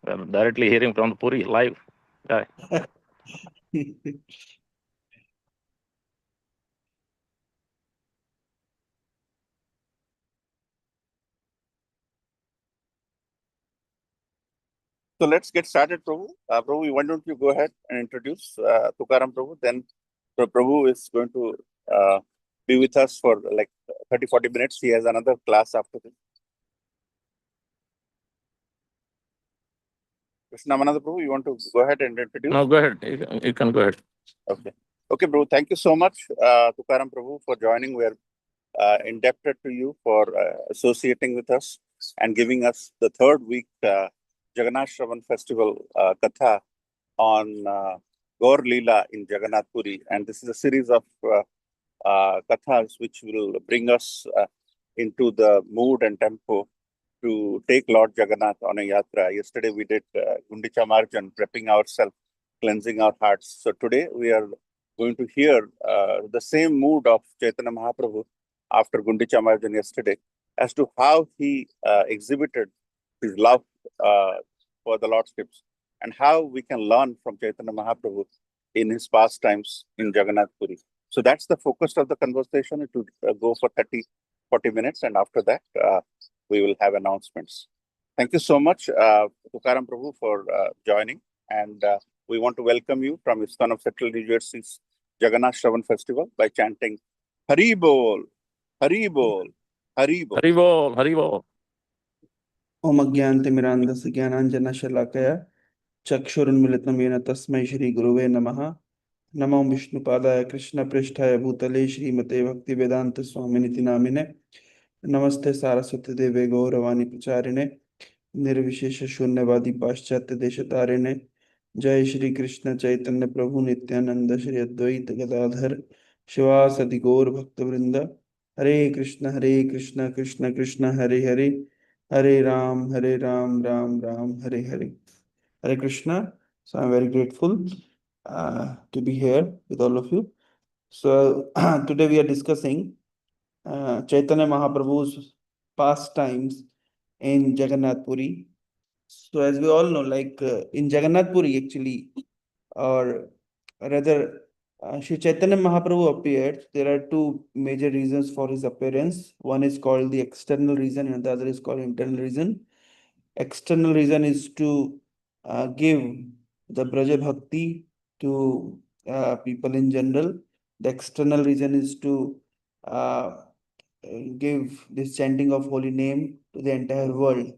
Well, directly hearing from the Puri live. Yeah. So let's get started, Prabhu. Prabhu, why don't you go ahead and introduce Tukaram Prabhu? Then Prabhu is going to be with us for like 30, 40 minutes. He has another class after this. Krishna Mananda Prabhu, you want to go ahead and introduce? No, go ahead. You can go ahead. Okay. Okay, Prabhu. Thank you so much, Tukaram Prabhu, for joining. We are indebted to you for associating with us and giving us the third week Jagannath Sravan Festival Katha on Gaur Leela in Jagannath Puri. And this is a series of kathas which will bring us into the mood and tempo to take Lord Jagannath on a yatra. Yesterday we did Gundicha Marjan, prepping ourselves, cleansing our hearts. So today we are going to hear the same mood of Chaitanya Mahaprabhu after Gundicha Marjan yesterday, as to how he exhibited his love for the Lordships and how we can learn from Chaitanya Mahaprabhu in his pastimes in Jagannath Puri. So that's the focus of the conversation. It will go for 30, 40 minutes, and after that, we will have announcements. Thank you so much, Tukaram Prabhu, for joining. And we want to welcome you from ISKCON of Central New Jersey's Jagannath Shravan Festival by chanting Hari Bol, Hari Bol, Hari Bol. Hari Bol, Hari Bol. ओम अज्ञानतिमिरान्धस्य ज्ञानाञ्जनशलाकया चक्षुरुन्मिलितं येन तस्मै श्रीगुरुवे नमः। नमो विष्णुपादाय कृष्णपृष्ठाय भूतले श्रीमते भक्तिवेदान्तस्वामिनिति नामिने। नमस्ते सारस्वती देवे गौरवाणी प्रचारिणे निर्विशेष शून्यवादी पाश्चात्य देशतारिणे। जय श्री कृष्ण चैतन्य प्रभु नित्यानंद श्री अद्वैत गदाधर शिवासदि गौर भक्तवृंद। हरे कृष्ण कृष्ण कृष्ण हरे हरे, हरे Ram Ram Ram Hare Hare. Hare Krishna. So I'm very grateful to be here with all of you. So today we are discussing Chaitanya Mahaprabhu's pastimes in Jagannath Puri. So as we all know, like in Jagannath Puri actually, or rather Sri Chaitanya Mahaprabhu appeared, there are two major reasons for his appearance. One is called the external reason and the other is called internal reason. External reason is to give the Braja Bhakti to people in general. The external reason is to give this chanting of holy name to the entire world.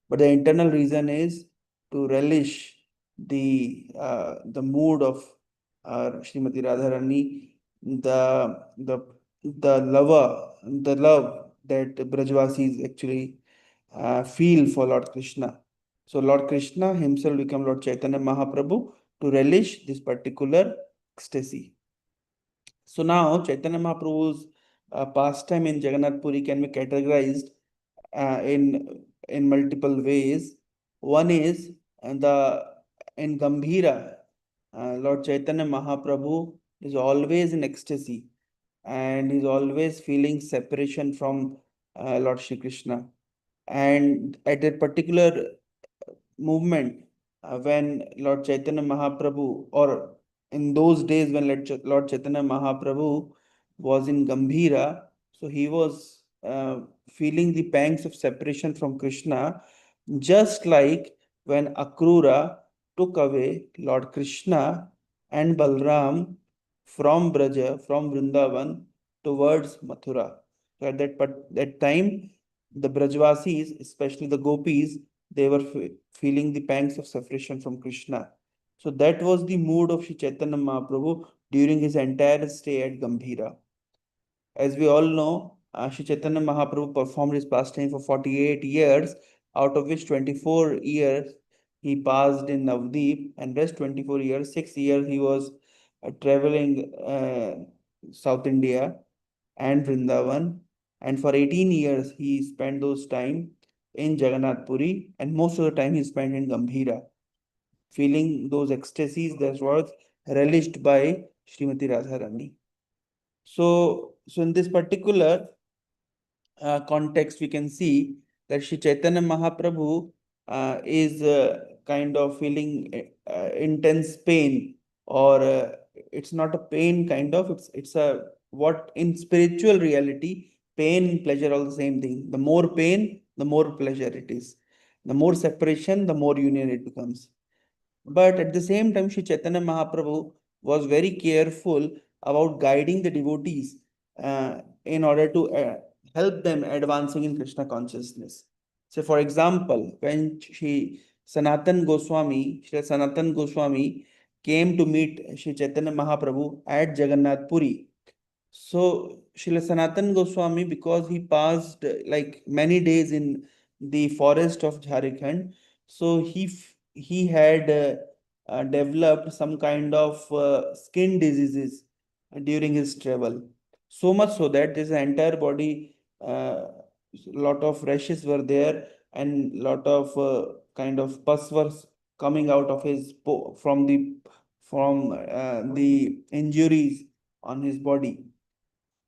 But the internal reason is to relish the mood of Srimati Radharani, the love that Brajvasis actually feel for Lord Krishna. So Lord Krishna himself became Lord Chaitanya Mahaprabhu to relish this particular ecstasy. So now Chaitanya Mahaprabhu's pastime in Jagannath Puri can be categorized in multiple ways. One is in Gambhira, Lord Chaitanya Mahaprabhu is always in ecstasy and is always feeling separation from Lord Shri Krishna. And at a particular movement, when Lord Chaitanya Mahaprabhu, or in those days when Lord Chaitanya Mahaprabhu was in Gambhira, so he was feeling the pangs of separation from Krishna, just like when Akrura took away Lord Krishna and Balram from Braja, from Vrindavan towards Mathura. So at that time, the Brajvasis, especially the gopis, they were feeling the pangs of separation from Krishna. So that was the mood of Sri Chaitanya Mahaprabhu during his entire stay at Gambhira. As we all know, Sri Chaitanya Mahaprabhu performed his pastime for 48 years, out of which 24 years he passed in Navdeep, and rest 24 years, 6 years he was traveling South India and Vrindavan, and for 18 years he spent those time in Jagannath Puri, and most of the time he spent in Gambhira, feeling those ecstasies that was relished by Srimati Radharani. So in this particular context, we can see that Sri Chaitanya Mahaprabhu is kind of feeling intense pain, or it's not a pain kind of, it's a what in spiritual reality, pain and pleasure are the same thing. The more pain, the more pleasure it is. The more separation, the more union it becomes. But at the same time, Sri Chaitanya Mahaprabhu was very careful about guiding the devotees in order to help them advancing in Krishna consciousness. So, for example, when Sri Sanatan Goswami came to meet Sri Chaitanya Mahaprabhu at Jagannath Puri. So Srila Sanatan Goswami, because he passed like many days in the forest of Jharkhand, so he had developed some kind of skin diseases during his travel. So much so that his entire body, lot of rashes were there, and lot of kind of pus was coming out of his from the injuries on his body.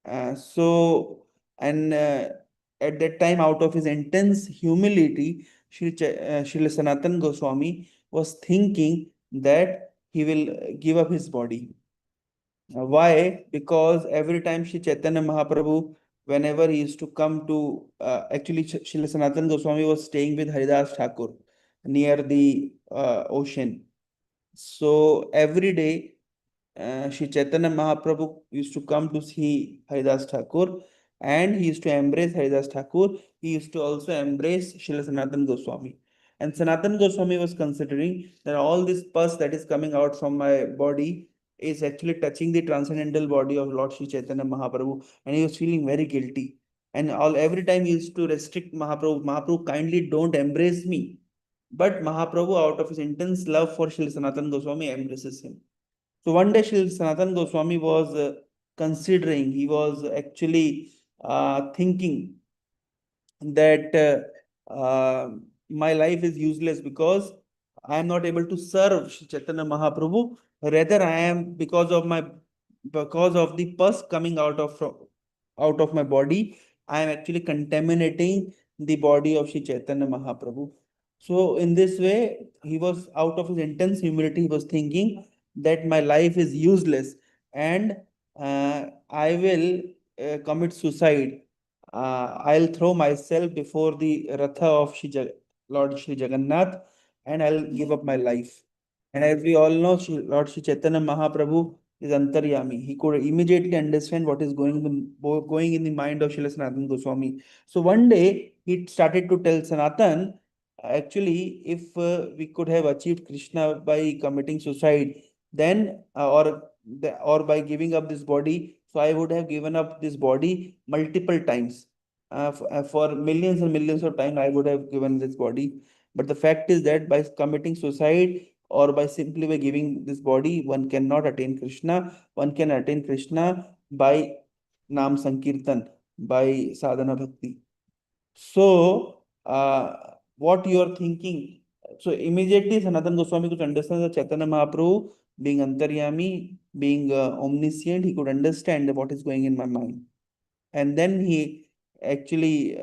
And at that time, out of his intense humility, Srila Sanatan Goswami was thinking that he will give up his body. Why? Because every time Sri Chaitanya Mahaprabhu, whenever he used to come to, actually, Srila Sanatan Goswami was staying with Haridas Thakur near the ocean. So every day, Sri Chaitanya Mahaprabhu used to come to see Haridas Thakur, and he used to embrace Haridas Thakur. He used to also embrace Srila Sanatan Goswami. And Sanatan Goswami was considering that all this pus that is coming out from my body is actually touching the transcendental body of Lord Sri Chaitanya Mahaprabhu, and he was feeling very guilty. And every time he used to restrict Mahaprabhu, Mahaprabhu, kindly don't embrace me. But Mahaprabhu, out of his intense love for Srila Sanatan Goswami, embraces him. So one day, Sri Sanatan Goswami was considering, he was actually thinking that my life is useless because I am not able to serve Shri Chaitanya Mahaprabhu. Rather, I am because of the pus coming out of my body, I am actually contaminating the body of Shri Chaitanya Mahaprabhu. So in this way, he was out of his intense humility, he was thinking that my life is useless, and I will commit suicide. I'll throw myself before the Ratha of Lord Shri Jagannath, and I'll give up my life. And as we all know, Lord Shri Chaitanya Mahaprabhu is Antaryami. He could immediately understand what is going in the mind of Srila Sanatan Goswami. So one day he started to tell Sanatan, actually, if we could have achieved Krishna by committing suicide, then or by giving up this body, so I would have given up this body multiple times. For millions and millions of times, I would have given this body. But the fact is that by committing suicide or by simply by giving this body, one cannot attain Krishna. One can attain Krishna by Nam Sankirtan, by sadhana bhakti. So, what you are thinking? So immediately Sanatan Goswami could understand that Chaitanya Mahaprabhu, being Antaryami, being omniscient, he could understand what is going in my mind. And then he actually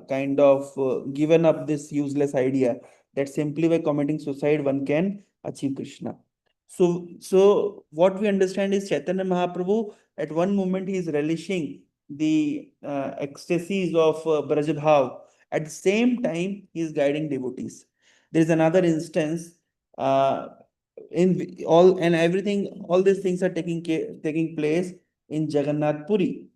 kind of given up this useless idea that simply by committing suicide one can achieve Krishna. So what we understand is Chaitanya Mahaprabhu at one moment he is relishing the ecstasies of Brajabhav. At the same time, he is guiding devotees. There is another instance in all and everything. All these things are taking place in Jagannath Puri.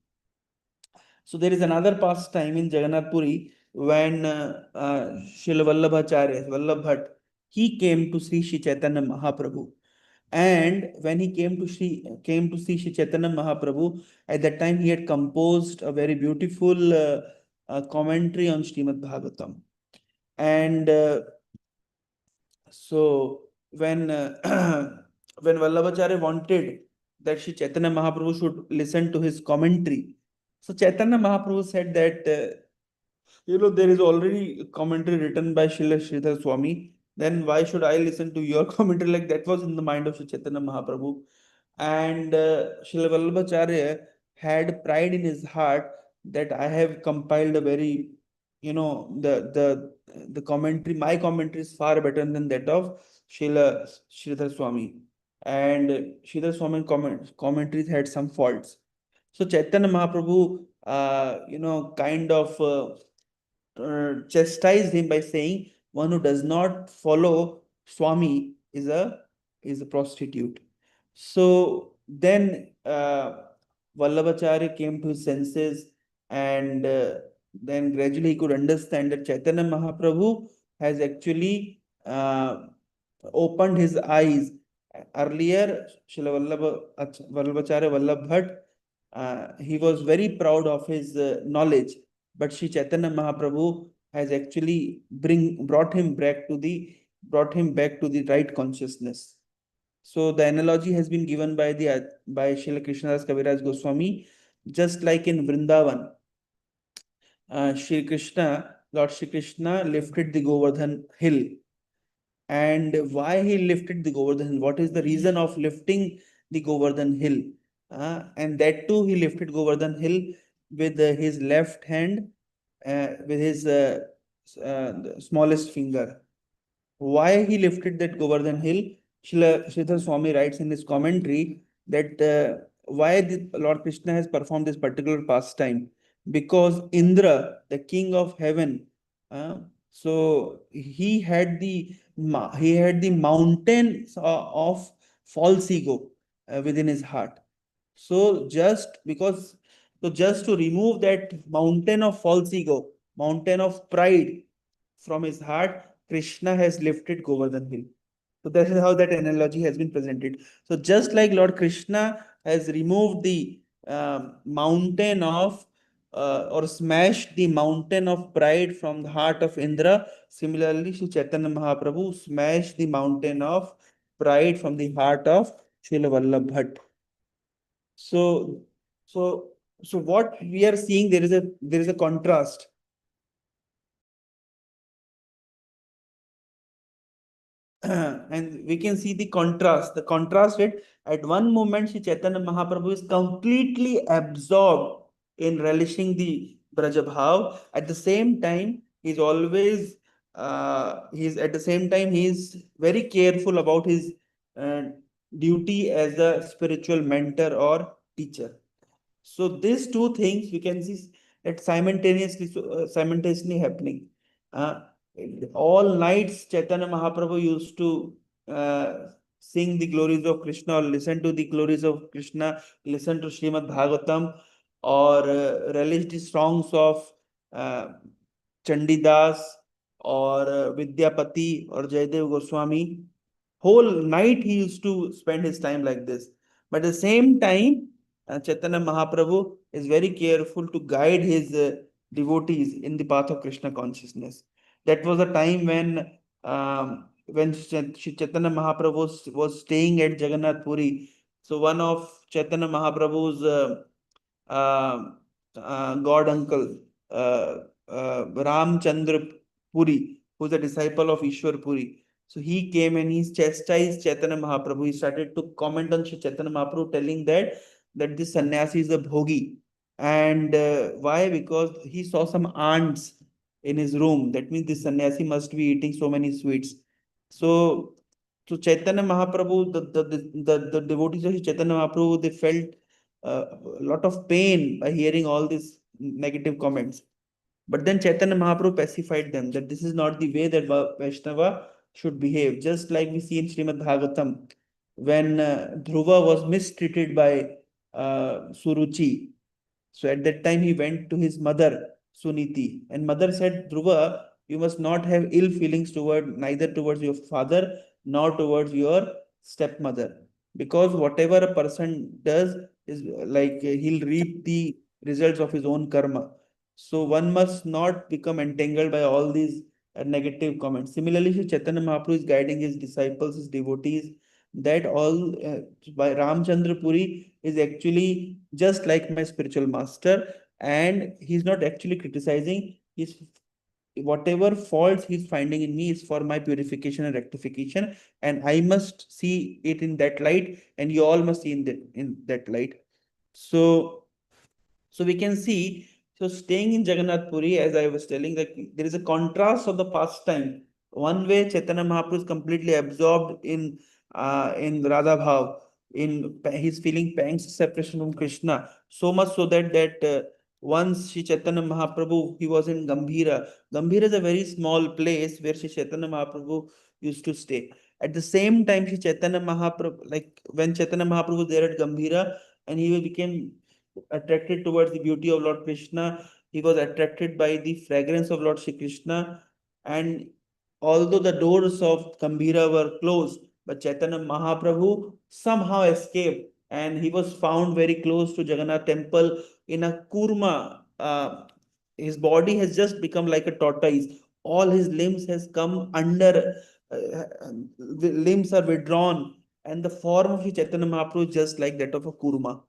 So there is another pastime in Jagannath Puri when Srila Vallabhacharya, Vallabh Bhatt, he came to see Sri Chaitanya Mahaprabhu. And when he came to see Sri Chaitanya Mahaprabhu, at that time he had composed a very beautiful commentary on Srimad Bhagavatam. And so when when Vallabhacharya wanted that Sri Chaitanya Mahaprabhu should listen to his commentary, so Chaitanya Mahaprabhu said that there is already a commentary written by Srila Sridhar Swami. Then why should I listen to your commentary? Like that was in the mind of Sri Chaitanya Mahaprabhu. And Srila Vallabhacharya had pride in his heart that I have compiled a very the commentary, my commentary is far better than that of Sridhar Swami. And Sridhar Swami commentaries had some faults. So Chaitanya Mahaprabhu, kind of chastised him by saying, one who does not follow Swami is a prostitute. So then Vallabhacharya came to his senses, and then gradually he could understand that Chaitanya Mahaprabhu has actually opened his eyes. Earlier, Vallabhacharya Vallabh Bhatt, he was very proud of his knowledge, but Sri Chaitanya Mahaprabhu has actually brought him back to the right consciousness. So the analogy has been given by Srila Krishnadas Kaviraj Goswami, just like in Vrindavan, Lord Shri Krishna lifted the Govardhan hill. And why he lifted the Govardhan hill? What is the reason of lifting the Govardhan hill? And that too, he lifted Govardhan hill with his left hand, with his smallest finger. Why he lifted that Govardhan hill? Sridhar Swami writes in his commentary that why the Lord Krishna has performed this particular pastime, because Indra, the king of heaven, so he had the mountain of false ego within his heart. So just to remove that mountain of false ego, mountain of pride from his heart, Krishna has lifted Govardhan hill. So that is how that analogy has been presented. So just like Lord Krishna has removed the mountain of or smashed the mountain of pride from the heart of Indra, similarly, Sri Chaitanya Mahaprabhu smashed the mountain of pride from the heart of Srila Vallabh Bhatt. So, so, so what we are seeing, there is a contrast. And we can see the contrast. The contrast at one moment, Sri Chaitanya Mahaprabhu is completely absorbed in relishing the Braja Bhav. At the same time, he's always he's very careful about his uh, duty as a spiritual mentor or teacher. So these two things we can see that simultaneously happening. Uh, all nights Chaitanya Mahaprabhu used to sing the glories of Krishna, or listen to the glories of Krishna, listen to Srimad Bhagavatam, or relish the songs of uh, Chandidas, or Vidyapati, or Jayadev Goswami. Whole night he used to spend his time like this. But at the same time, Chaitanya Mahaprabhu is very careful to guide his devotees in the path of Krishna consciousness. That was a time when Shri Chaitanya Mahaprabhu was staying at Jagannath Puri. So one of Chaitanya Mahaprabhu's god uncle, Ramchandra Puri, who is a disciple of Ishwar Puri. So he came and he chastised Chaitanya Mahaprabhu. He started to comment on Chaitanya Mahaprabhu, telling that this sannyasi is a bhogi. And why? Because he saw some ants in his room. That means this sannyasi must be eating so many sweets. So, so Chaitanya Mahaprabhu, the devotees of Chaitanya Mahaprabhu, they felt a lot of pain by hearing all these negative comments. But then Chaitanya Mahaprabhu pacified them that this is not the way that Vaishnava should behave. Just like we see in Srimad Bhagavatam, when Dhruva was mistreated by Suruchi. So at that time, he went to his mother, Suniti, and mother said, Dhruva, you must not have ill feelings neither towards your father nor towards your stepmother. Because whatever a person does is like he'll reap the results of his own karma. So one must not become entangled by all these negative comments. Similarly, Sri Chaitanya Mahaprabhu is guiding his disciples, his devotees, that all by Ramchandra Puri is actually just like my spiritual master, and he's not actually criticizing. He's whatever faults he's finding in me is for my purification and rectification, and I must see it in that light, and you all must see in that light. So we can see So staying in Jagannath Puri, as I was telling, that there is a contrast of the pastime. One way Chaitanya Mahaprabhu is completely absorbed in Radha Bhav, he's feeling pangs of separation from Krishna, so much so that once Sri Chaitanya Mahaprabhu, he was in Gambhira. Gambhira is a very small place where Sri Chaitanya Mahaprabhu used to stay. At the same time, Sri Chaitanya Mahaprabhu, like when Chaitanya Mahaprabhu was there at Gambhira, and he became attracted towards the beauty of Lord Krishna, he was attracted by the fragrance of Lord Shri Krishna, and although the doors of Gambhira were closed, but Chaitanya Mahaprabhu somehow escaped, and he was found very close to Jagannath temple in a kurma. His body has just become like a tortoise. All his limbs has come under, the limbs are withdrawn, and the form of Chaitanya Mahaprabhu is just like that of a kurma.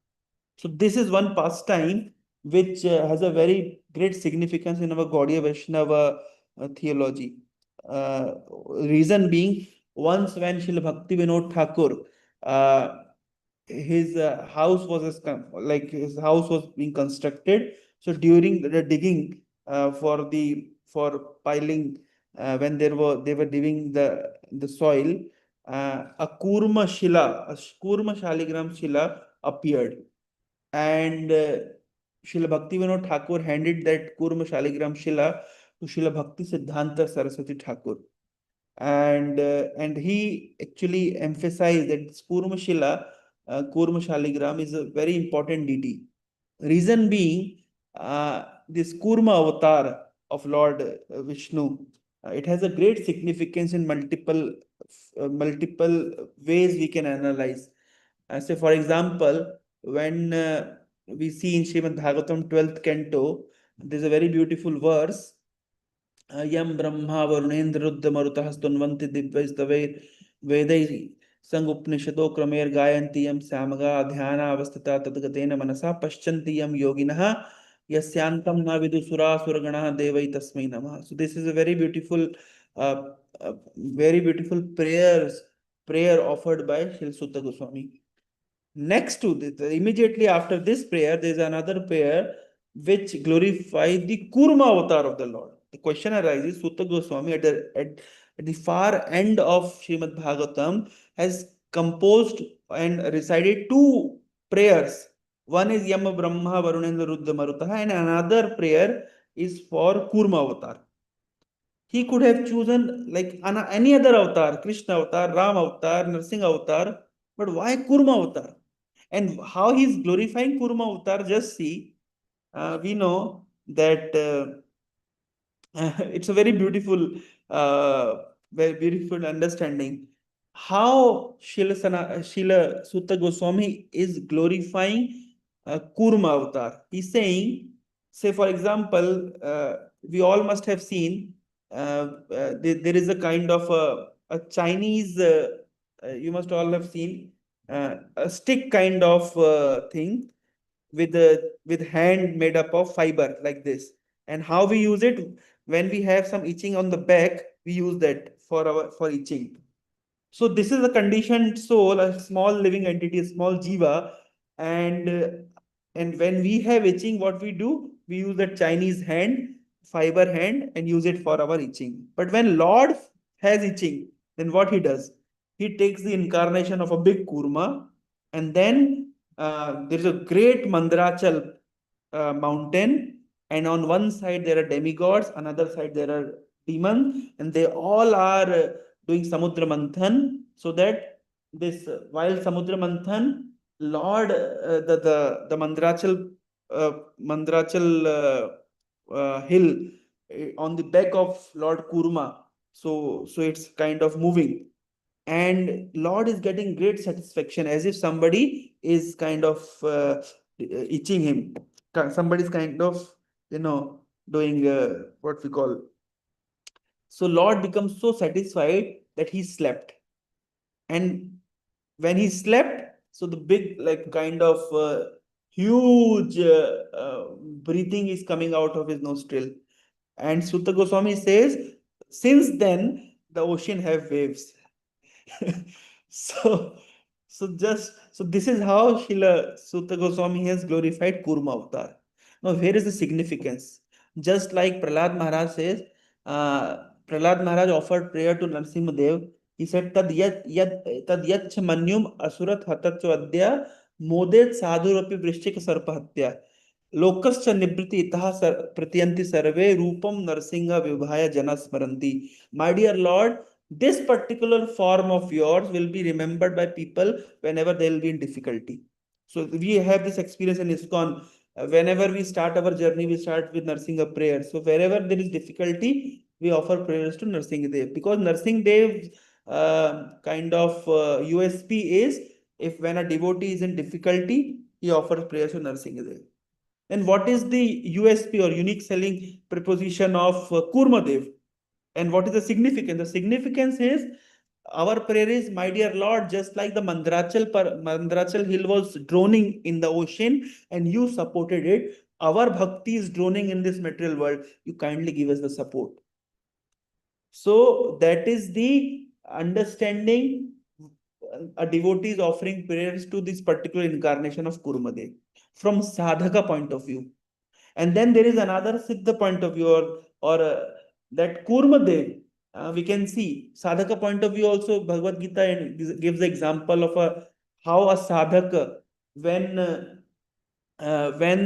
So this is one pastime which has a very great significance in our Gaudiya Vaishnava theology. Reason being, once when Srila Bhakti Vinod Thakur, his house was like his house was being constructed. So during the digging for piling, when they were digging the soil, a kurma shila, a kurma shaligram shila appeared, and Srila Bhakti Vinod Thakur handed that Kurma Shaligram Shila to Srila Bhakti Siddhanta Saraswati Thakur. And he actually emphasized that this Kurma Shila, Kurma Shaligram, is a very important deity. Reason being, this Kurma avatar of Lord Vishnu, it has a great significance in multiple ways we can analyze. Say, for example, when we see in Srimad Bhagavatam 12th canto, there's a very beautiful verse. Yam Brahma Varunendra Ruddha Marutah Stunvanti Divyastavair Vedai Sangupnishado Kramer Gayanti Yam Samaga Dhyana Avastata Tadgatena Manasa Paschanti Yam Yoginaha Yasyantam Na Vidusura Suragana Devai Tasmai Namah. So this is a very beautiful prayer offered by Srila Sutta Goswami. Next to this, immediately after this prayer, there is another prayer which glorifies the Kurma avatar of the Lord. The question arises, Sutta Goswami at the far end of Srimad Bhagavatam has composed and recited two prayers. One is Yama Brahma Varunendra Ruddha Marutaha, and another prayer is for Kurma avatar. He could have chosen like any other avatar, Krishna avatar, Ram avatar, Narsingh avatar, but why Kurma avatar? And how he's glorifying Kurma avatar, just see, we know that it's a very beautiful understanding how Srila Sutta Goswami is glorifying Kurma avatar. He's saying, say for example, we all must have seen there is a kind of a Chinese, you must all have seen a stick kind of thing with hand made up of fiber like this. And how we use it, when we have some itching on the back, we use that for itching. So this is a conditioned soul, a small living entity, a small jiva, and when we have itching, what we do, we use that Chinese hand, fiber hand, and use it for our itching. But when Lord has itching, then what he does? He takes the incarnation of a big kurma, and then there is a great Mandrachal mountain, and on one side there are demigods, another side there are demons, and they all are doing Samudra Manthan, so that this while Samudra Manthan, Lord, the Mandrachal hill on the back of Lord Kurma, so it's kind of moving, and Lord is getting great satisfaction, as if somebody is kind of itching him. Somebody's kind of, doing what we call. So Lord becomes so satisfied that he slept. And when he slept, so the big, like kind of huge breathing is coming out of his nostril. And Sutta Goswami says, since then, the ocean have waves. so so this is how Srila Sutta Goswami has glorified Kurma avatar. Now, here is the significance. Just like Prahlad Maharaj says, Prahlad Maharaj offered prayer to Narsimha Dev. He said, Tad yach manyum asurat hatatva adya modet sadhurapi vrishchika sarpahatya. Lokascha nibriti itaha pratyanti sarve rupam narsingha vibhaya jana smaranti. My dear Lord, this particular form of yours will be remembered by people whenever they will be in difficulty. So we have this experience in ISKCON. Whenever we start our journey, we start with Narsinga prayer. So wherever there is difficulty, we offer prayers to Narsingh Dev, because Narsingh Dev kind of USP is, if when a devotee is in difficulty, he offers prayers to Narsingh Dev. And what is the USP or unique selling preposition of Kurma Dev? And what is the significance? The significance is, our prayer is, my dear Lord, just like the Mandrachal hill was droning in the ocean and you supported it, our bhakti is droning in this material world. You kindly give us the support. So that is the understanding. A devotee is offering prayers to this particular incarnation of Kurmadev from sadhaka point of view. And then there is another Siddha point of view, or that Kurmadev. We can see sadhaka point of view also. Bhagavad Gita gives the example of how a sadhaka, when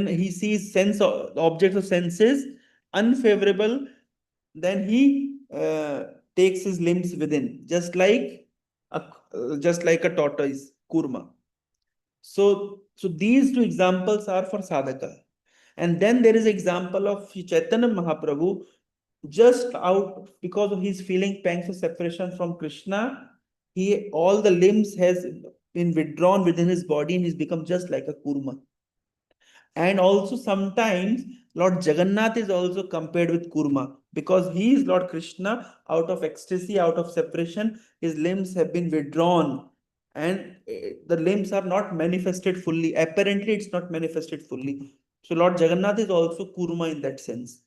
he sees objects of senses unfavorable, then he takes his limbs within, just like a tortoise, kurma. So these two examples are for sadhaka. And then there is example of Chaitanya Mahaprabhu, just out because of his feeling pangs of separation from Krishna, all the limbs has been withdrawn within his body and he's become just like a kurma. And also sometimes Lord Jagannath is also compared with kurma, because he is Lord Krishna. Out of ecstasy, out of separation, his limbs have been withdrawn, and the limbs are not manifested fully. Apparently, it's not manifested fully. So Lord Jagannath is also kurma in that sense.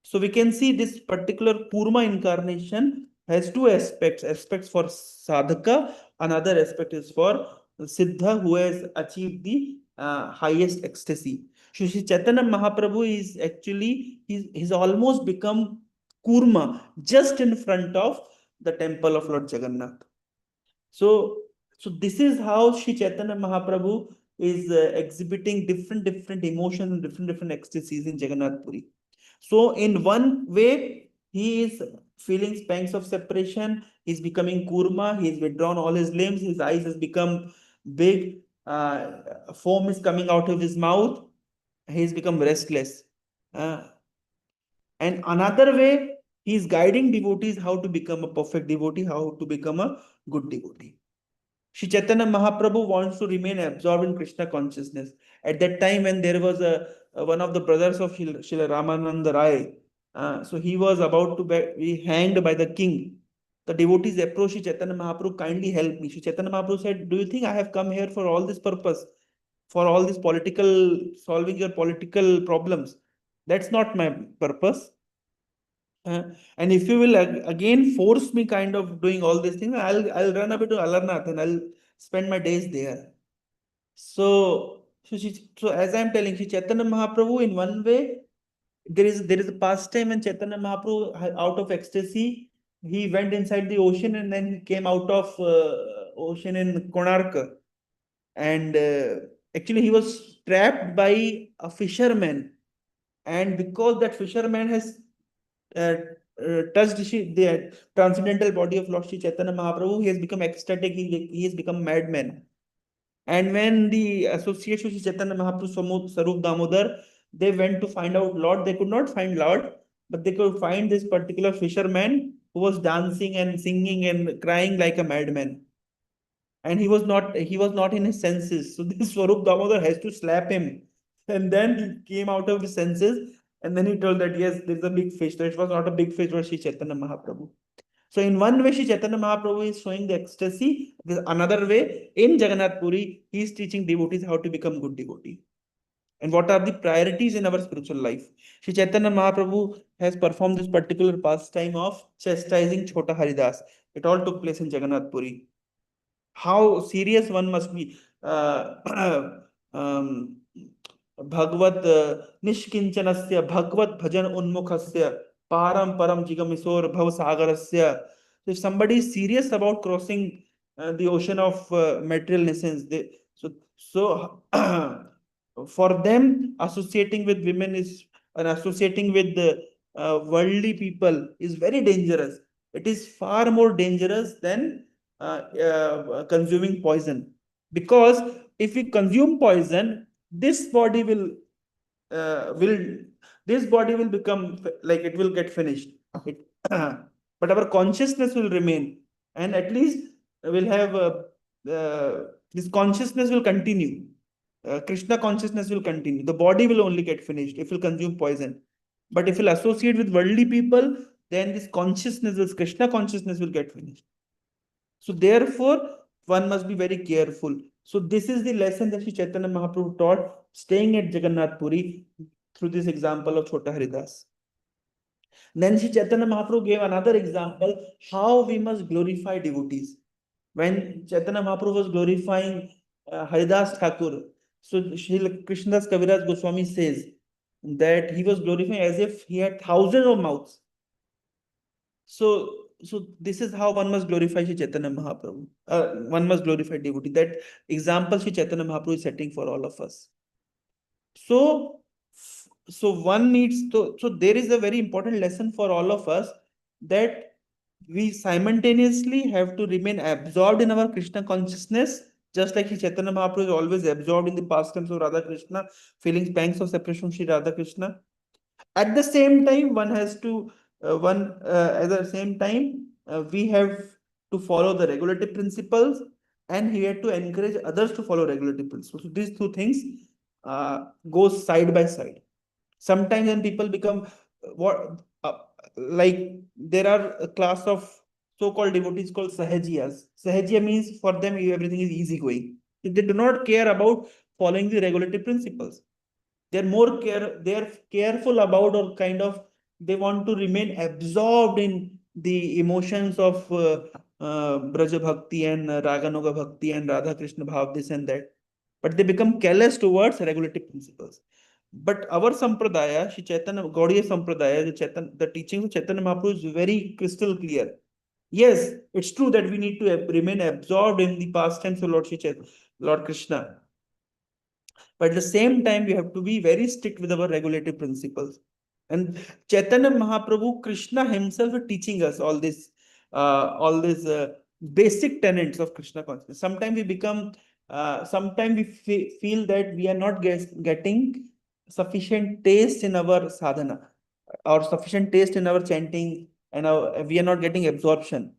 So we can see this particular kurma incarnation has two aspects for sadhaka. Another aspect is for siddha, who has achieved the highest ecstasy. So Shri Chaitanya Mahaprabhu is actually, he's almost become kurma just in front of the temple of Lord Jagannath. So this is how Shri Chaitanya Mahaprabhu is exhibiting different emotions and different ecstasies in Jagannath Puri. So in one way, he is feeling pangs of separation. He's becoming kurma. He's withdrawn all his limbs. His eyes has become big. Foam is coming out of his mouth. He's become restless. And another way, he's guiding devotees how to become a perfect devotee, how to become a good devotee. Shri Chaitanya Mahaprabhu wants to remain absorbed in Krishna consciousness. At that time, when there was one of the brothers of Srila Ramananda Rai, so he was about to be hanged by the king. The devotees approached Shri Chaitanya Mahaprabhu, kindly help me. Shri Chaitanya Mahaprabhu said, do you think I have come here for all this purpose? For all this solving your political problems? That's not my purpose. And if you will again force me kind of doing all these things, I'll run a bit to Alarnath and I'll spend my days there. So as I'm telling you, Chaitanya Mahaprabhu, in one way, there is a pastime when Chaitanya Mahaprabhu, out of ecstasy, he went inside the ocean and then he came out of ocean in Konark. And actually he was trapped by a fisherman. And because that fisherman has touched the transcendental body of Lord Sri Chaitanya Mahaprabhu, he has become ecstatic, he has become madman. And when the association with Chaitanya Mahaprabhu Sarup Damodar, they went to find out Lord, they could not find Lord, but they could find this particular fisherman who was dancing and singing and crying like a madman. And he was not in his senses. So this Swarup Damodar has to slap him. And then he came out of his senses. And then he told that, yes, there's a big fish. So it was not a big fish, it was Sri Chaitanya Mahaprabhu. So in one way, Sri Chaitanya Mahaprabhu is showing the ecstasy. Another way, in Jagannath Puri, he is teaching devotees how to become good devotee. And what are the priorities in our spiritual life? Sri Chaitanya Mahaprabhu has performed this particular pastime of chastising Chota Haridas. It all took place in Jagannath Puri. How serious one must be. Bhagavad Nishkinchanasya Bhagavad Bhajan Unmukhasya Param Param Jigamisor Bhav Sagarasya. So if somebody is serious about crossing the ocean of material essence, so for them associating with women is and associating with the worldly people is very dangerous. It is far more dangerous than consuming poison, because if we consume poison, this body will this body will become like it will get finished. It, but our consciousness will remain, and at least we'll have this consciousness will continue. Krishna consciousness will continue. The body will only get finished if we consume poison. But if we'll associate with worldly people, then this consciousness, this Krishna consciousness will get finished. So therefore, one must be very careful. So this is the lesson that Sri Chaitanya Mahaprabhu taught, staying at Jagannath Puri through this example of Chota Haridas. Then Sri Chaitanya Mahaprabhu gave another example how we must glorify devotees. When Chaitanya Mahaprabhu was glorifying Haridas Thakur, so Srila Krishnadas Kaviraj Goswami says that he was glorifying as if he had thousands of mouths. So this is how one must glorify Sri Chaitanya Mahaprabhu. One must glorify devotee. That example Sri Chaitanya Mahaprabhu is setting for all of us. So one needs to. So there is a very important lesson for all of us, that we simultaneously have to remain absorbed in our Krishna consciousness, just like Sri Chaitanya Mahaprabhu is always absorbed in the pastimes of Radha Krishna, feeling pangs of separation from Sri Radha Krishna. At the same time, one has to at the same time we have to follow the regulative principles, and he had to encourage others to follow regulative principles. So these two things go side by side. Sometimes when people become what like there are a class of so-called devotees called sahajiyas. Sahajiya means for them everything is easygoing. They do not care about following the regulative principles. They're careful about, or kind of they want to remain absorbed in the emotions of Braja Bhakti and Raganuga Bhakti and Radha Krishna Bhav, this and that. But they become careless towards regulative principles. But our Sampradaya, Shri Chaitanya, Gaudiya Sampradaya, the teachings of Chaitanya Mahaprabhu is very crystal clear. Yes, it's true that we need to remain absorbed in the pastimes of Lord Krishna. But at the same time, we have to be very strict with our regulative principles. And Chaitanya Mahaprabhu, Krishna himself is teaching us all these basic tenets of Krishna consciousness. Sometimes we become, sometimes we feel that we are not getting sufficient taste in our sadhana, or sufficient taste in our chanting, and we are not getting absorption.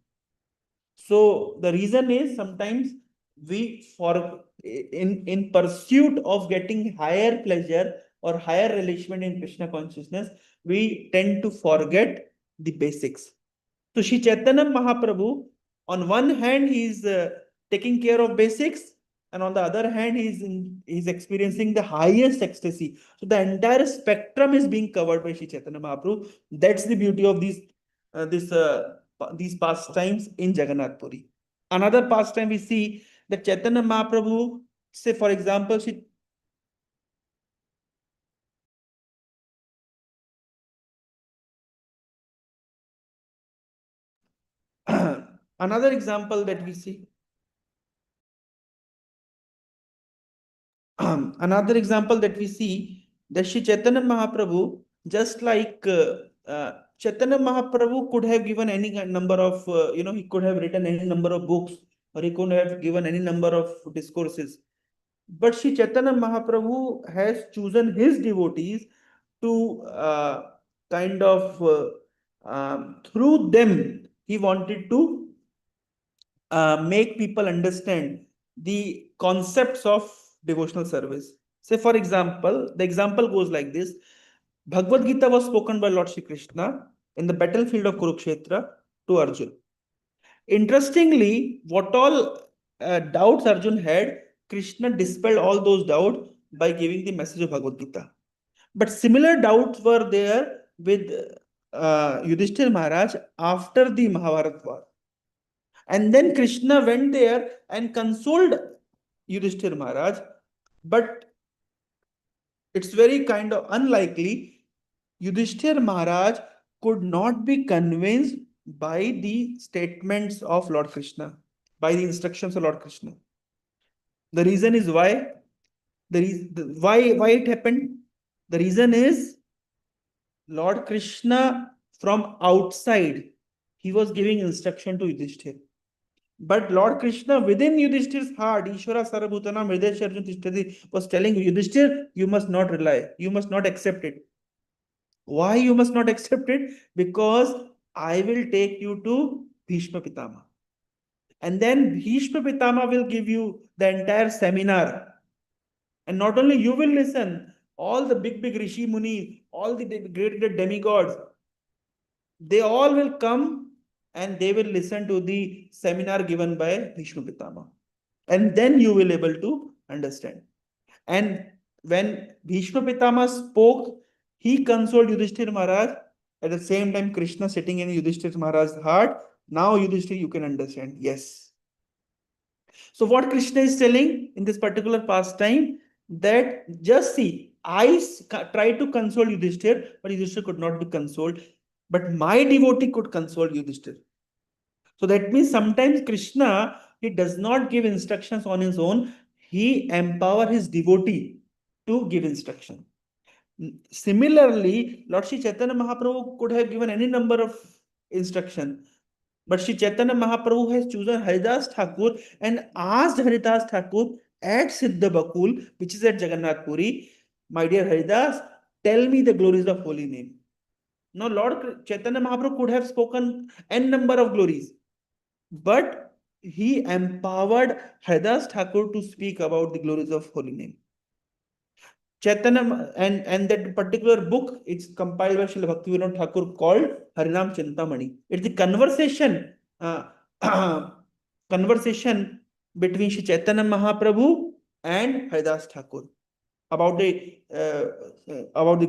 So the reason is sometimes we in pursuit of getting higher pleasure or higher relishment in Krishna consciousness, we tend to forget the basics. So Shri Chaitanya Mahaprabhu, on one hand, he is taking care of basics, and on the other hand, he's experiencing the highest ecstasy. So the entire spectrum is being covered by Shri Chaitanya Mahaprabhu. That's the beauty of these pastimes in Jagannath Puri. Another pastime we see that Chaitanya Mahaprabhu, say for example, another example that we see. Another example that we see, that Shri Chaitanya Mahaprabhu, just like Chaitanya Mahaprabhu could have given any number of, he could have written any number of books, or he could have given any number of discourses. But Shri Chaitanya Mahaprabhu has chosen his devotees to kind of, through them, he wanted to make people understand the concepts of devotional service. Say, for example, the example goes like this. Bhagavad Gita was spoken by Lord Shri Krishna in the battlefield of Kurukshetra to Arjun. Interestingly, what all doubts Arjun had, Krishna dispelled all those doubts by giving the message of Bhagavad Gita. But similar doubts were there with Yudhishthir Maharaj after the Mahabharata war. And then Krishna went there and consoled Yudhishthir Maharaj. But it's very kind of unlikely Yudhishthir Maharaj could not be convinced by the statements of Lord Krishna, by the instructions of Lord Krishna. The reason is why why it happened. The reason is Lord Krishna from outside, he was giving instruction to Yudhishthir. But Lord Krishna within Yudhishthir's heart, Ishvara Sarabhutana Mridesha Arjun Tishtati, was telling Yudhishthir, you must not rely, you must not accept it. Why you must not accept it? Because I will take you to Bhishma Pitama. And then Bhishma Pitama will give you the entire seminar. And not only you will listen, all the big Rishi Muni, all the great demigods, they all will come and they will listen to the seminar given by Bhishma Pitama. And then you will able to understand. And when Bhishma Pitama spoke, he consoled Yudhishthir Maharaj. At the same time, Krishna sitting in Yudhishthir Maharaj's heart. Now, Yudhishthir, you can understand. Yes. So, what Krishna is telling in this particular pastime, that just see, I tried to console Yudhishthir, but Yudhishthir could not be consoled. But my devotee could console Yudhishthir. So that means sometimes Krishna, he does not give instructions on his own. He empower his devotee to give instruction. Similarly, Lord Shri Chaitanya Mahaprabhu could have given any number of instruction. But Shri Chaitanya Mahaprabhu has chosen Haridas Thakur and asked Haridas Thakur at Siddha Bakul, which is at Jagannath Puri, my dear Haridas, tell me the glories of holy name. Now, Lord Chaitanya Mahaprabhu could have spoken n number of glories, but he empowered Haridas Thakur to speak about the glories of holy name. Chaitanya and that particular book, it's compiled by Srila Bhaktivinoda Thakur called Harinam Chintamani. It's the conversation conversation between Shri Chaitanya Mahaprabhu and Haridas Thakur about the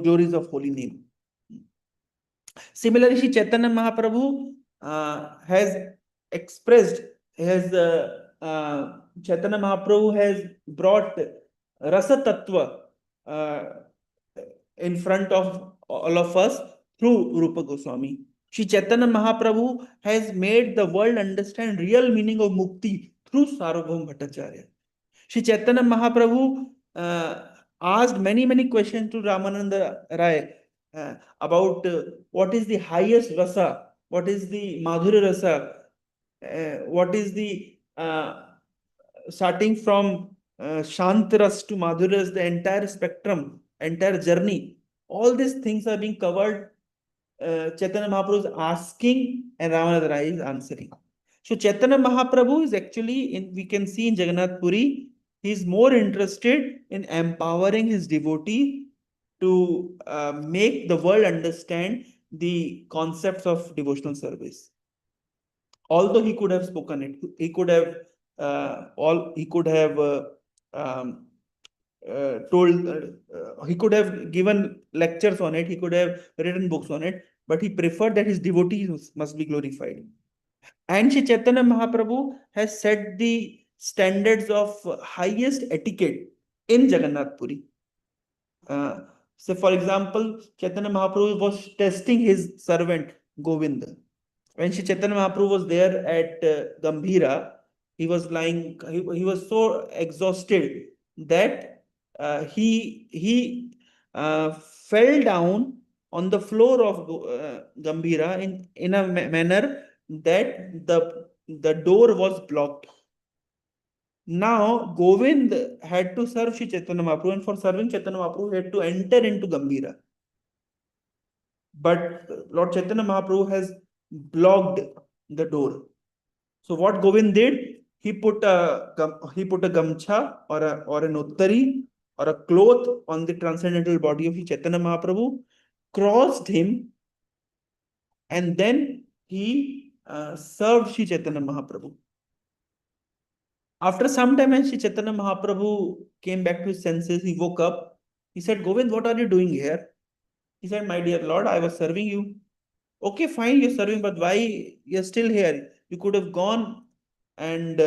glories of holy name. Similarly, Shri Chaitanya Mahaprabhu has expressed, Chaitanya Mahaprabhu has brought Rasa Tattva in front of all of us through Rupa Goswami. Shri Chaitanya Mahaprabhu has made the world understand real meaning of mukti through Sarvabhauma Bhattacharya. Shri Chaitanya Mahaprabhu asked many questions to Ramananda Rai about what is the highest rasa, what is the Madhurya rasa, what is the starting from Shantaras to Madhuras, the entire spectrum, entire journey. All these things are being covered. Chaitanya Mahaprabhu is asking and Ramananda Rai is answering. So Chaitanya Mahaprabhu is actually, we can see in Jagannath Puri, he is more interested in empowering his devotee to make the world understand the concepts of devotional service. Although he could have spoken it, he could have he could have given lectures on it, he could have written books on it, but he preferred that his devotees must be glorified. And Shri Chaitanya Mahaprabhu has set the standards of highest etiquette in Jagannath Puri. So, for example, Chaitanya Mahaprabhu was testing his servant Govinda. When Shri Chaitanya Mahaprabhu was there at Gambhira, he was lying, he was so exhausted that he fell down on the floor of Gambhira in a manner that the door was blocked. Now, Govind had to serve Shri Chaitanya Mahaprabhu, and for serving Chaitanya Mahaprabhu, he had to enter into Gambhira. But Lord Chaitanya Mahaprabhu has blocked the door. So what Govind did, he put a gamcha or an uttari or a cloth on the transcendental body of Chaitanya Mahaprabhu, crossed him, and then he served Shri Chaitanya Mahaprabhu. After some time, when Shri Chaitanya Mahaprabhu came back to his senses, he woke up. He said, Govind, what are you doing here? He said, my dear Lord, I was serving you. Okay, fine, you're serving, but why you're still here? You could have gone and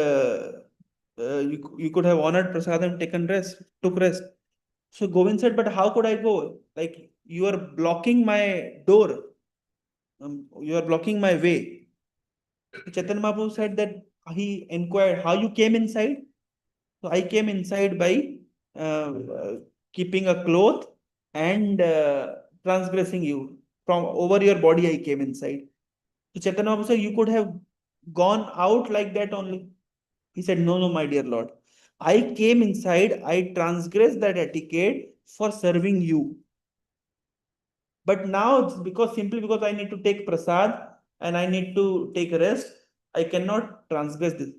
you could have honored Prasadam, took rest. So Govind said, but how could I go? Like, you are blocking my door. You are blocking my way. Chaitanya Mahaprabhu said that he inquired, how you came inside? So I came inside by keeping a cloth and transgressing you. From over your body, I came inside. So Chaitanya Mahaprabhu said, you could have gone out like that only. He said, no, no, my dear Lord. I came inside, I transgressed that etiquette for serving you. But now, simply because I need to take prasad and I need to take rest, I cannot transgress this.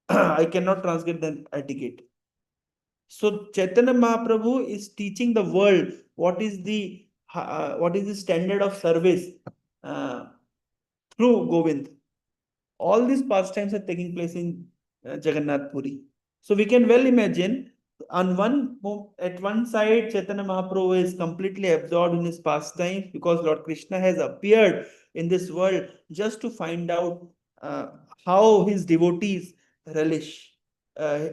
I cannot transgress the etiquette. So Chaitanya Mahaprabhu is teaching the world what is the standard of service uh, through Govind. All these pastimes are taking place in Jagannath Puri. So we can well imagine at one side, Chaitanya Mahaprabhu is completely absorbed in his pastimes because Lord Krishna has appeared in this world just to find out how his devotees relish. Uh,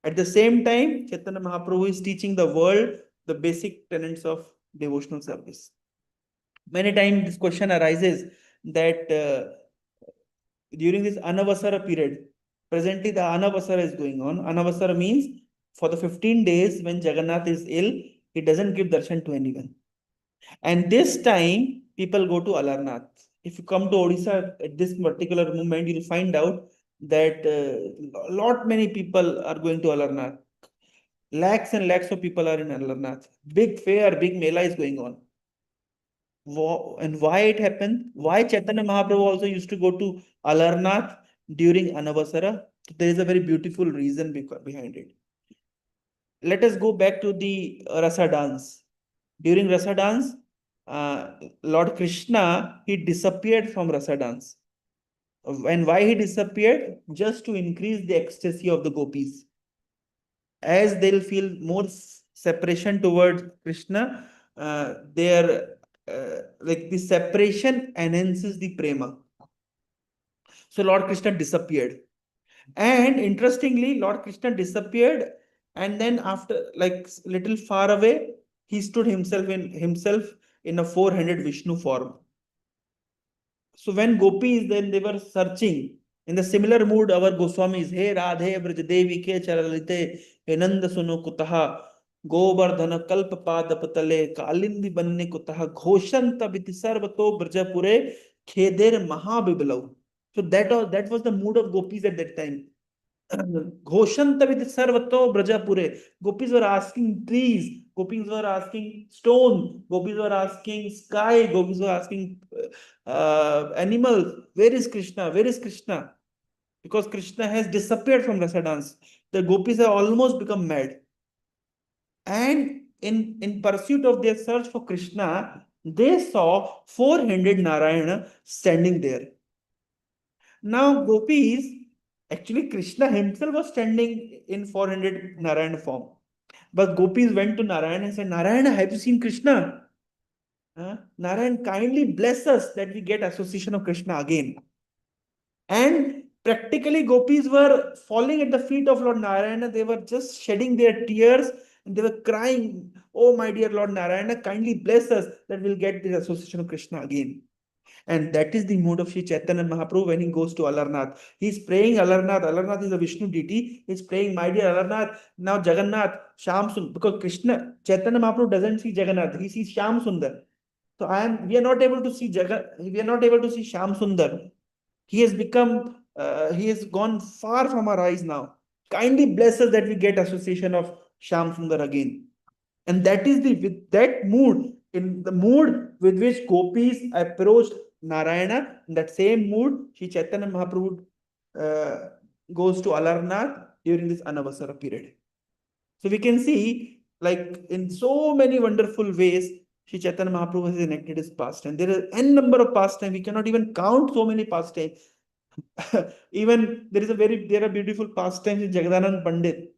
at the same time, Chaitanya Mahaprabhu is teaching the world the basic tenets of devotional service. Many times this question arises that during this Anavasara period, presently the Anavasara is going on. Anavasara means for the 15 days when Jagannath is ill, he doesn't give darshan to anyone. And this time, people go to Alarnath. If you come to Odisha at this particular moment, you'll find out that lot many people are going to Alarnath. Lakhs and lakhs of people are in Alarnath. Big fair, big mela is going on. And why it happened? Why Chaitanya Mahaprabhu also used to go to Alarnath during Anavasara? There is a very beautiful reason behind it. Let us go back to the Rasa dance. During Rasa dance, Lord Krishna, he disappeared from Rasa dance. And why he disappeared? Just to increase the ecstasy of the gopis. As they'll feel more separation towards Krishna, their like the separation enhances the prema. So Lord Krishna disappeared. And interestingly, Lord Krishna disappeared, and then after like little far away, he stood himself in a four-handed Vishnu form. So when gopis then they were searching in the similar mood, our Goswamis, Hey Radhe Braj Devi ke Charalite, Enanda Suno Kutaha, Govardhana Kalpa Padapatale, Kalindi Banne Kutaha, Ghoshanta Biti Sarvato Brajapure, Kheder Mahabibalau. So that was the mood of gopis at that time. Ghoshanta Biti Sarvato Brajapure. Gopis were asking trees, gopis were asking stone, gopis were asking sky, gopis were asking animals. Where is Krishna? Where is Krishna? Because Krishna has disappeared from Rasa dance. The gopis have almost become mad. And in pursuit of their search for Krishna, they saw four-handed Narayana standing there. Now, gopis, actually, Krishna himself was standing in four-handed Narayana form. But gopis went to Narayana and said, Narayana, have you seen Krishna? Narayana, kindly bless us that we get association of Krishna again. And practically, gopis were falling at the feet of Lord Narayana. They were just shedding their tears and they were crying, oh, my dear Lord Narayana, kindly bless us that we'll get the association of Krishna again. And that is the mood of Sri Chaitanya Mahaprabhu when he goes to Alarnath. He's praying Alarnath. Alarnath is a Vishnu deity. He's praying, my dear Alarnath, now Jagannath, Sham Sundar. Because Krishna, Chaitanya Mahaprabhu doesn't see Jagannath. He sees Sham Sundar. So we are not able to see we are not able to see Sham Sundar. He has gone far from our eyes now. Kindly bless us that we get association of Sham Sundar again. And that is with that mood, in the mood with which gopis approached Narayana, in that same mood, Sri Chaitanya Mahaprabhu goes to Alarnath during this Anavasara period. So we can see, like in so many wonderful ways, Sri Chaitanya Mahaprabhu has enacted his pastime. There are n number of pastimes. We cannot even count so many pastimes. Even there are beautiful pastimes in Jagannath Pandit.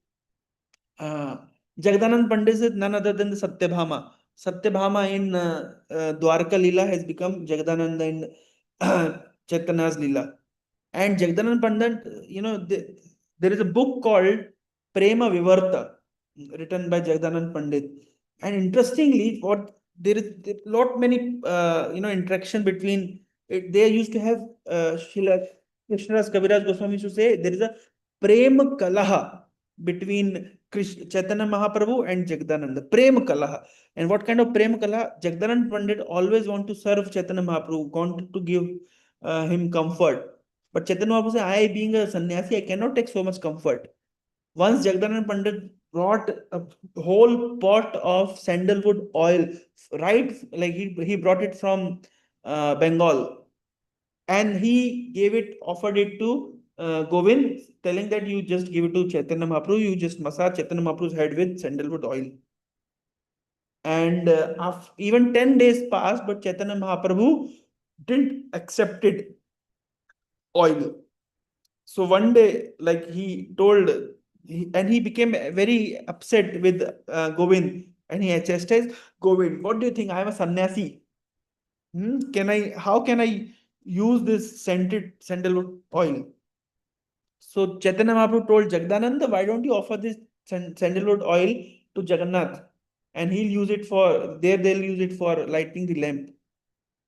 Jagannath Pandit is none other than the Satyabhama. Satyabhama in Dwarka Leela has become Jagadananda in Chaitanya's Leela. And Jagdanand Pandit, there is a book called Prema Vivarta. written by Jagdanand Pandit. And interestingly, what there is lot many interaction between it. They used to have Srila Krishnadas Kaviraj Goswami used to say there is a prem kalaha between Chaitanya Mahaprabhu and Jagdananda. Prem kalaha. And what kind of prem kalaha? Jagdanand Pandit always want to serve Chaitanya Mahaprabhu, wanted to give him comfort. But Chaitanya Mahaprabhu said, I being a sannyasi, I cannot take so much comfort. Once Jagdanand Pandit brought a whole pot of sandalwood oil, right? Like he brought it from Bengal, and he gave it, offered it to Govind, telling that you just give it to Chaitanya Mahaprabhu, you just massage Chaitanya Mahaprabhu's head with sandalwood oil. And even 10 days passed, but Chaitanya Mahaprabhu didn't accept it oil. So one day, like he told, and he became very upset with Govind, and he chastised Govind. What do you think? I am a sannyasi. How can I use this scented sandalwood oil? So Chaitanya Mahaprabhu told Jagdananda, why don't you offer this sandalwood oil to Jagannath, and he'll use it for there. They'll use it for lighting the lamp.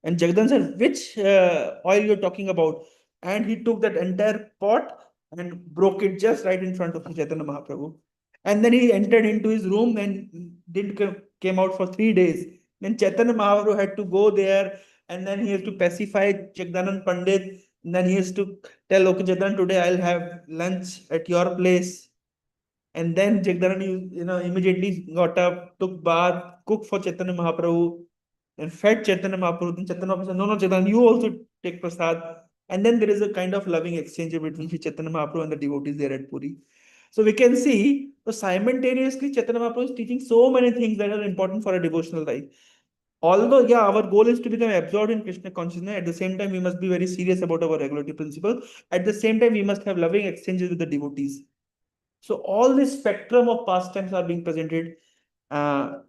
And Jagdan said, which oil you're talking about? And he took that entire pot and broke it just right in front of Chaitanya Mahaprabhu. And then he entered into his room and didn't came out for 3 days. Then Chaitanya Mahaprabhu had to go there, and then he has to pacify Jagdanand Pandit. And then he has to tell, okay, Jagdan, today I'll have lunch at your place. And then Jagdanand, immediately got up, took bath, cooked for Chaitanya Mahaprabhu, and fed Chaitanya Mahaprabhu. Then Chaitanya Mahaprabhu said, no, Chaitanya, you also take prasad. And then there is a kind of loving exchange between Chaitanya Mahaprabhu and the devotees there at Puri. So we can see, so simultaneously, Chaitanya Mahaprabhu is teaching so many things that are important for a devotional life. Although, yeah, our goal is to become absorbed in Krishna consciousness, at the same time, we must be very serious about our regulatory principle. At the same time, we must have loving exchanges with the devotees. So all this spectrum of pastimes are being presented uh,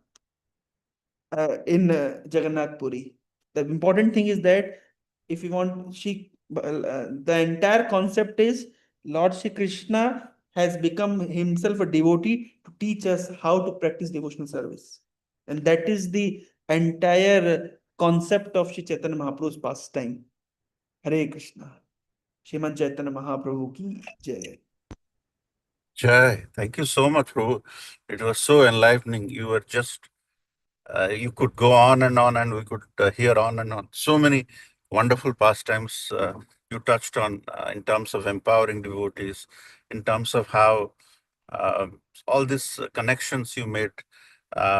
in Jagannath Puri. The important thing is that if you want, the entire concept is Lord Shri Krishna has become himself a devotee to teach us how to practice devotional service. And that is the entire concept of Shri Chaitanya Mahaprabhu's pastime. Hare Krishna. Shriman Chaitanya Mahaprabhu ki jai. Jai, thank you so much, Prabhu. It was so enlivening. You were just, you could go on, and we could hear on and on. So many wonderful pastimes you touched on in terms of empowering devotees, in terms of how all these connections you made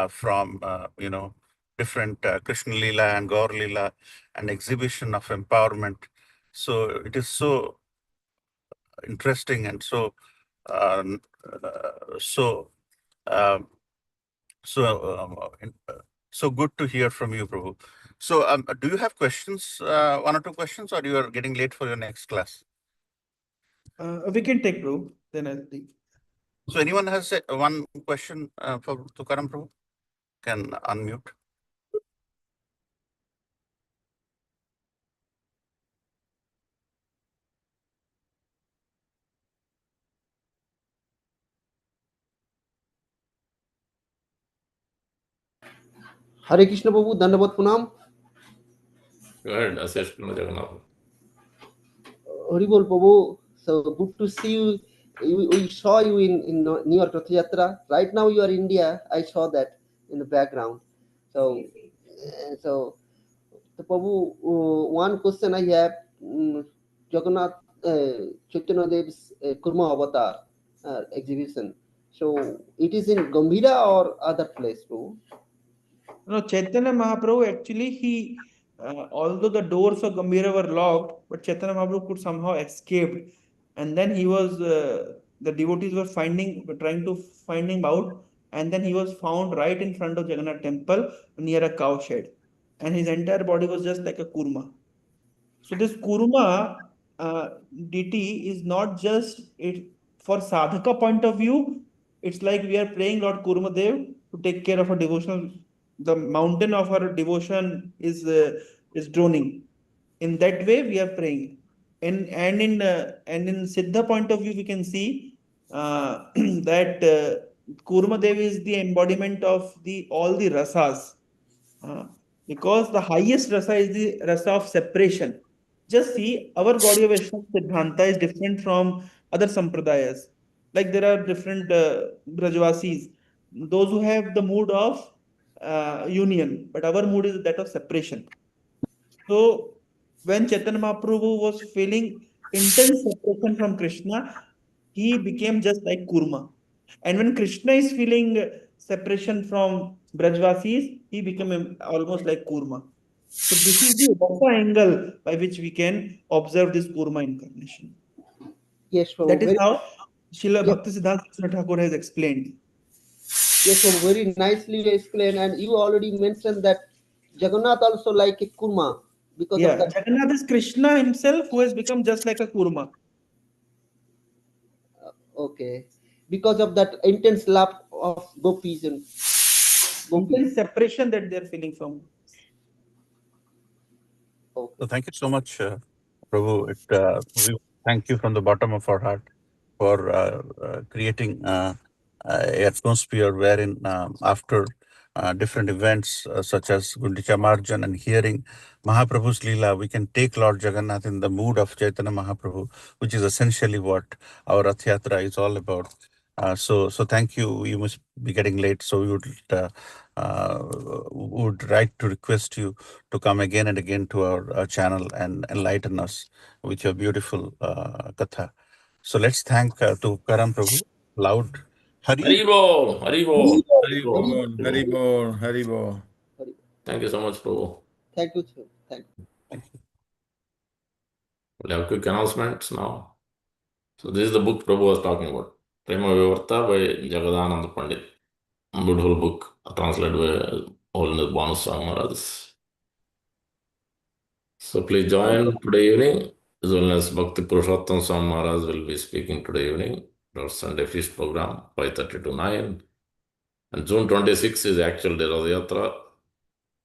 from, different Krishna Lila and Gaur Lila, and exhibition of empowerment. So it is so interesting and so um, so um, so good to hear from you, Prabhu. So, do you have questions, one or two questions, or you are getting late for your next class? We can take, bro. Then I'll leave. So, anyone has one question for Tukaram, Prabhu? Can unmute. Hare Krishna Prabhu, Dandavat Pranam. Go ahead, assist Jagannath. Haribol Prabhu, so good to see you. We saw you in New York Rath Yatra. Right now you are in India. I saw that in the background. So Prabhu, one question I have, Jagannath Chaitanya Dev's Kurma Avatar exhibition. So it is in Gambhira or other place, Prabhu? No, Chaitanya Mahaprabhu actually although the doors of Gambhira were locked, but Chaitanya Mahaprabhu could somehow escape, and then the devotees were trying to find him out, and then he was found right in front of Jagannath temple near a cow shed, and his entire body was just like a kurma. So this Kuruma deity is not just it for sadhaka point of view. It's like we are praying Lord Kuruma Dev to take care of our devotional. The mountain of our devotion is droning. In that way, we are praying. And in Siddha point of view, we can see that Kurma Dev is the embodiment of all the rasas. Because the highest rasa is the rasa of separation. Just see, our Gaudiya Vaishnava Siddhanta is different from other sampradayas. Like there are different Brajvasis, those who have the mood of union, but our mood is that of separation. So when Chaitanya Mahaprabhu was feeling intense separation from Krishna, he became just like Kurma. And when Krishna is feeling separation from Brajvasis, he became almost like Kurma. So this is the rasa angle by which we can observe this Kurma incarnation. Yes, That Prabhu. is how Srila Yes. Bhaktisiddhanta Saraswati Thakur has explained. Yes, Prabhu, very nicely explained. And you already mentioned that Jagannath also like a kurma because of Yeah, that. Jagannath is Krishna himself who has become just like a Kurma. Okay, because of that intense love of gopis and Intense separation that they are feeling from. Okay. So thank you so much, Prabhu. We thank you from the bottom of our heart for creating an atmosphere wherein after different events such as Gundicha Marjan and hearing Mahaprabhu's Leela, we can take Lord Jagannath in the mood of Chaitanya Mahaprabhu, which is essentially what our Rath Yatra is all about. So thank you. You must be getting late, so we would like to request you to come again and again to our channel and enlighten us with your beautiful katha. So let's thank Tukaram Prabhu. Loud. Hari. Haribo, Haribo, Haribol, Haribo. Haribol, Haribol. Thank you so much, Prabhu. Thank you, sir. Thank you. We'll have quick announcements now. So this is the book Prabhu was talking about. Prema Vivarta by Jagadananda Pandit. A beautiful book translated by Holiness Bhanu Swami Maharaj. So please join today evening. His Holiness Bhakti Purushottam Swami Maharaj will be speaking today evening. Our Sunday feast program, 5:30 to 9. And June 26 is actual day Rath Yatra,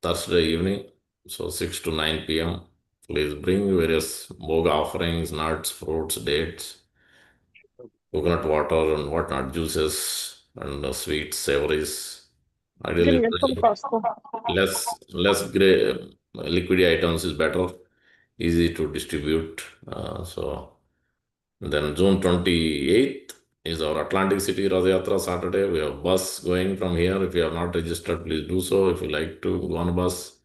Thursday evening, so 6 to 9 p.m. Please bring various bhoga offerings, nuts, fruits, dates, coconut water and whatnot, juices and sweets, savories. Ideally, less gray, liquidy items is better, easy to distribute. So then June 28th is our Atlantic City Rath Yatra Saturday. We have bus going from here. If you have not registered, please do so. If you like to go on a bus,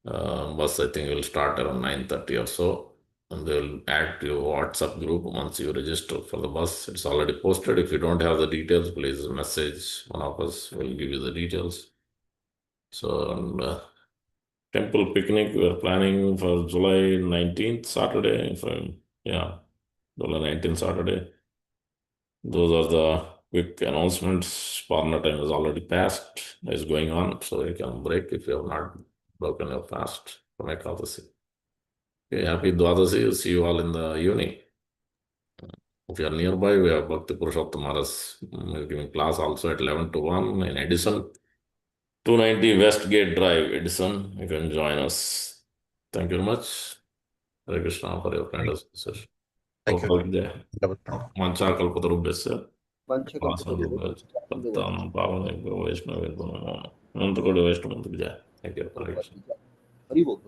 I think will start around 9:30 or so. And they will add to your WhatsApp group once you register for the bus. It's already posted. If you don't have the details, please message one of us. We'll give you the details. So, and, temple picnic, we're planning for July 19th, Saturday. July 19th, Saturday. Those are the quick announcements. Parna time has already passed. It's going on, so you can break if you have not broken your fast from Ekadasi. Okay, happy Dwadasi. See you all in the evening. If you are nearby, we have Bhakti Purushottam Maharaj giving class also at 11 to 1 in Edison. 290 Westgate Drive, Edison. You can join us. Thank you very much. Hare Krishna for your kind association. Thank you. Mancha Kalpatarubhyasya. Vanchakalpataru. Pattam Pavane Vaishnava. Anantakoti Vaishnava. Thank you. Hare Krishna. Haribol.